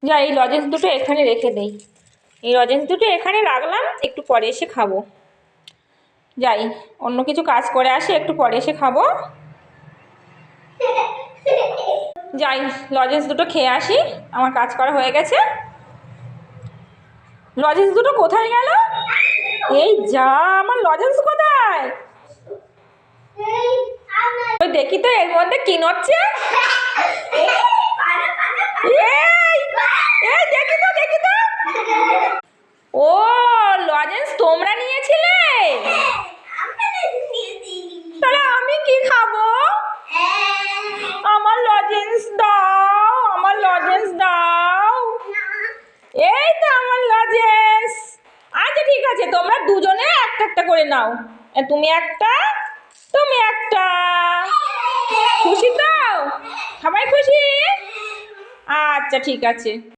যা, এই লজেন্স দুটো এখানে রেখে দেই। এই লজেন্স দুটো এখানে রাখলাম, একটু পরে এসে খাবো। যাই, অন্য কিছু কাজ করে আসি, একটু পরে এসে খাবো। যাই, লজেন্স দুটো খেয়ে আসি, আমার কাজ করা হয়ে গেছে। লজেন্স দুটো কোথায় গেল? এই যা, আমার লজেন্স কোথায়? ওই দেখি তো এর মধ্যে কি নড়ছে। এই দেখি তো, দেখি তো। ও, লজেন্স তোমরা নিয়েছিলে? তাহলে আমি কি খাবো? আমার লজেন্স দাও, আমার লজেন্স দাও। এই তো আমার লজেন্স। আচ্ছা ঠিক আছে, তোমরা দুজনে একটা একটা করে নাও। তুমি একটা, তুমি একটা। খুশি তো? সবাই খুশি? আচ্ছা ঠিক আছে।